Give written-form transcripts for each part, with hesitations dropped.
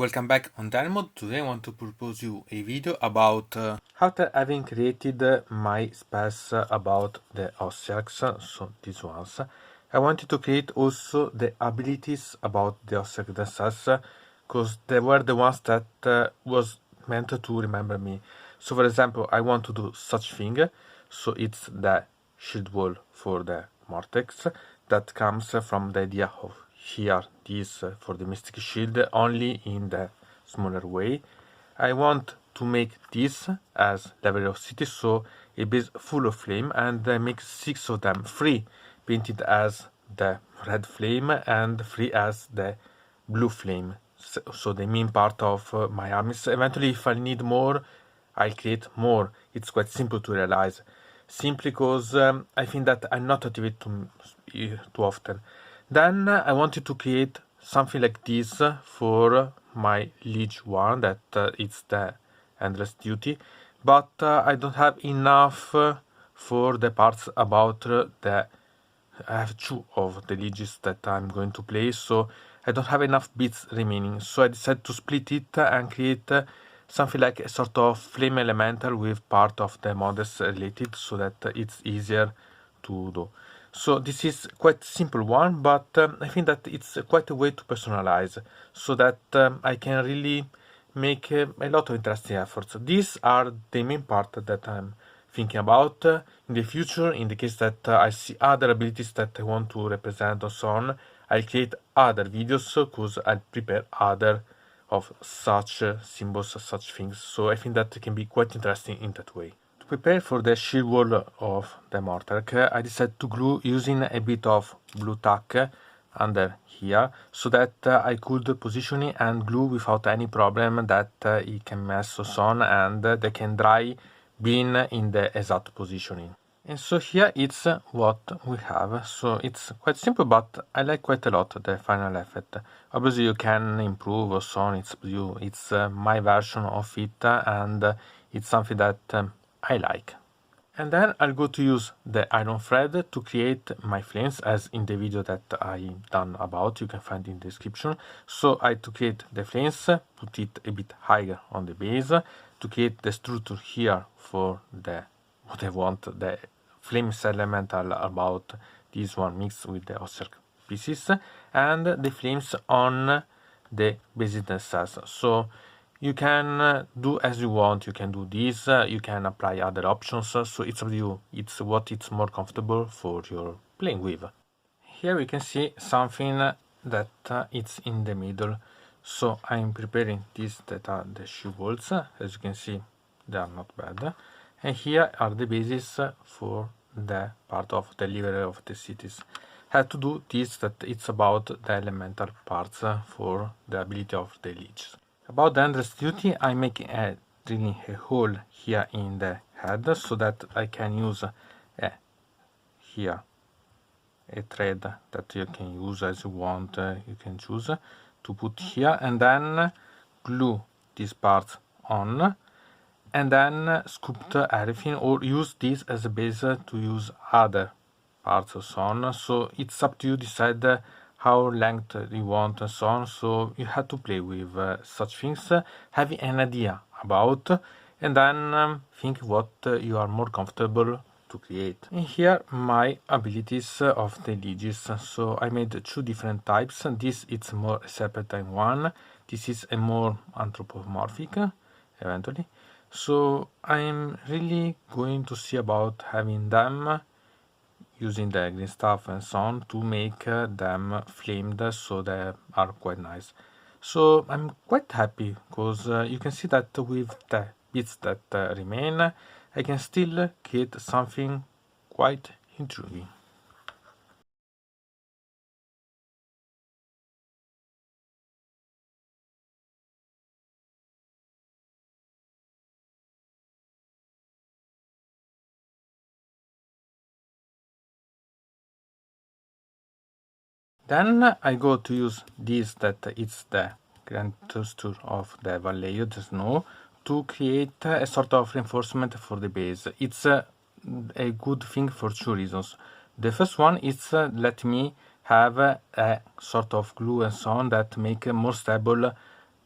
Welcome back on Dynamod. Today I want to propose you a video about after having created my spells about the Ossiarchs, so these ones, I wanted to create also the abilities about the Ossiarchs themselves, because they were the ones that was meant to remember me. So for example, I want to do such thing, so it's the shield wall for the Mortex that comes from the idea of here this for the mystic shield only in the smaller way. I want to make this as level of city, so a base full of flame, and I make 6 of them, 3 painted as the red flame and 3 as the blue flame, so the main part of my armies. Eventually, if I need more, I'll create more. It's quite simple to realize, simply because I think that I'm not activate too often. Then I wanted to create something like this for my liege one, that it's the endless duty, but I don't have enough for the parts about the I have 2 of the lieges that I'm going to play, so I don't have enough bits remaining, so I decided to split it and create something like a sort of flame elemental with part of the models related, so that it's easier to do. So this is quite simple one, but I think that it's quite a way to personalize, so that I can really make a lot of interesting efforts. These are the main part that I'm thinking about in the future. In the case that I see other abilities that I want to represent or so on, I'll create other videos, because I'll prepare other of such symbols, such things. So I think that it can be quite interesting in that way. To prepare for the shield wall of the Mortarch, I decided to glue using a bit of blue tack under here, so that I could position it and glue without any problem that it can mess or so on, and they can dry being in the exact positioning. And so here it's what we have. So it's quite simple, but I like quite a lot the final effect. Obviously you can improve or so on, it's you. It's my version of it, and it's something that I like. And then I'll go to use the iron thread to create my flames, as in the video that I done about, you can find in the description. So I to create the flames, put it a bit higher on the base, to create the structure here for the what I want, the flames elemental about this one mixed with the Ossiarch pieces, and the flames on the bases themselves. So you can do as you want. You can do this, you can apply other options, so it's up to you. It's what it's more comfortable for your playing with. Here we can see something that it's in the middle. So I'm preparing these that are the shoe bolts. As you can see, they are not bad. And here are the bases for the part of the livery of the cities. I have to do this, that it's about the elemental parts for the ability of the lieges. About the endless duty, I'm making drilling a hole here in the head, so that I can use here a thread that you can use as you want. You can choose to put here, and then glue these parts on, and then sculpt everything, or use this as a base to use other parts and so on. So it's up to you decide how length you want and so on. So you have to play with such things, having an idea about, and then think what you are more comfortable to create. And here my abilities of the lieges. So I made 2 different types. This it's more serpentine one. This is a more anthropomorphic eventually. So I'm really going to see about having them using the green stuff and so on to make them flamed, so they are quite nice. So I'm quite happy, because you can see that with the bits that remain, I can still create something quite intriguing. Then I go to use this, that it's the grand texture of the valley of the snow, to create a sort of reinforcement for the base. It's a good thing for 2 reasons. The first one is let me have a sort of glue and so on that make more stable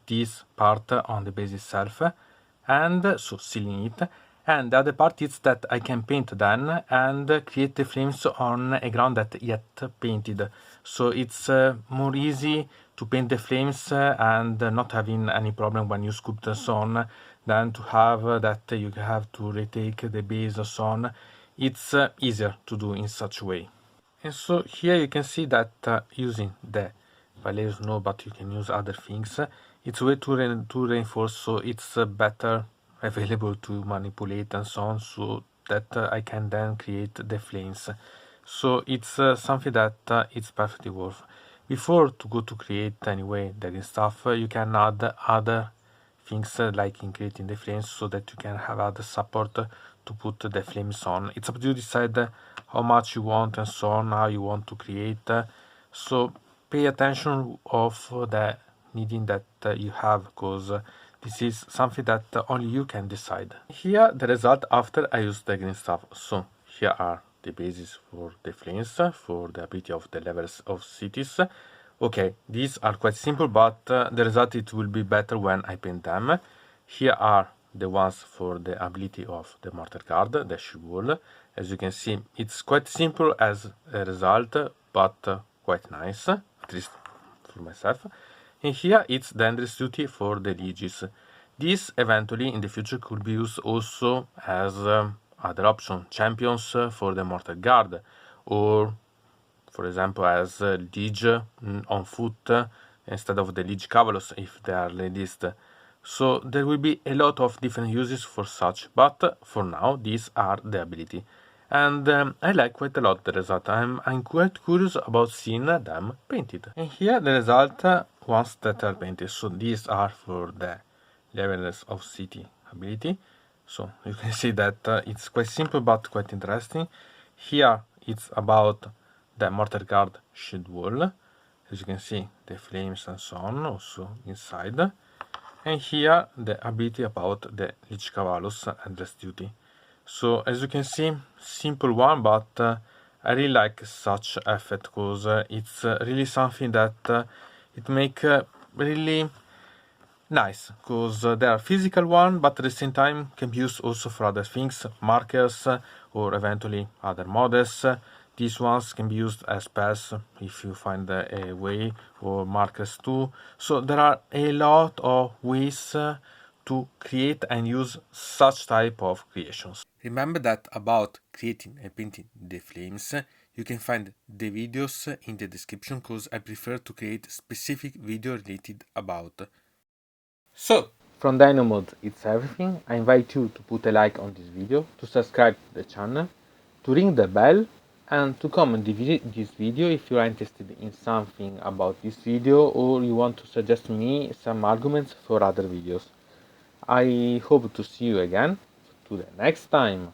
this part on the base itself, and so sealing it. And the other part is that I can paint then and create the flames on a ground that yet painted. So it's more easy to paint the flames and not having any problem when you sculpt and so on, than to have that you have to retake the base and so on. It's easier to do in such a way. And so here you can see that using the Valerius node, but you can use other things, it's a way to reinforce, so it's better available to manipulate and so on, so that I can then create the flames. So it's something that it's perfectly worth. Before to go to create anyway the stuff, you can add other things like in creating the flames, so that you can have other support to put the flames on. It's up to you to decide how much you want and so on, how you want to create. So pay attention of the needing that you have, because this is something that only you can decide. Here the result after I use the green stuff. So here are the bases for the flames, for the ability of the levels of cities. Okay, these are quite simple, but the result it will be better when I paint them. Here are the ones for the ability of the mortar guard, the shield wall. As you can see, it's quite simple as a result, but quite nice, at least for myself. And here it's the endless duty for the lieges. This eventually in the future could be used also as other option, champions for the mortar guard, or for example as liege on foot instead of the liege cavalos if they are released. So there will be a lot of different uses for such, but for now these are the ability. And I like quite a lot the result. I'm quite curious about seeing them painted. And here the result once that are painted. So these are for the levels of city ability. So you can see that it's quite simple but quite interesting. Here it's about the mortar guard shield wall. As you can see, the flames and so on also inside. And here the ability about the Lich Cavallos endless duty. So as you can see, simple one, but I really like such effect, because it's really something that it make really nice, because they are physical one, but at the same time can be used also for other things, markers or eventually other models. These ones can be used as spells if you find a way, or markers too. So there are a lot of ways to create and use such type of creations. Remember that about creating and painting the flames, you can find the videos in the description, because I prefer to create specific video related about. So, from Dynamod it's everything. I invite you to put a like on this video, to subscribe to the channel, to ring the bell, and to comment this video if you are interested in something about this video, or you want to suggest me some arguments for other videos. I hope to see you again to the next time.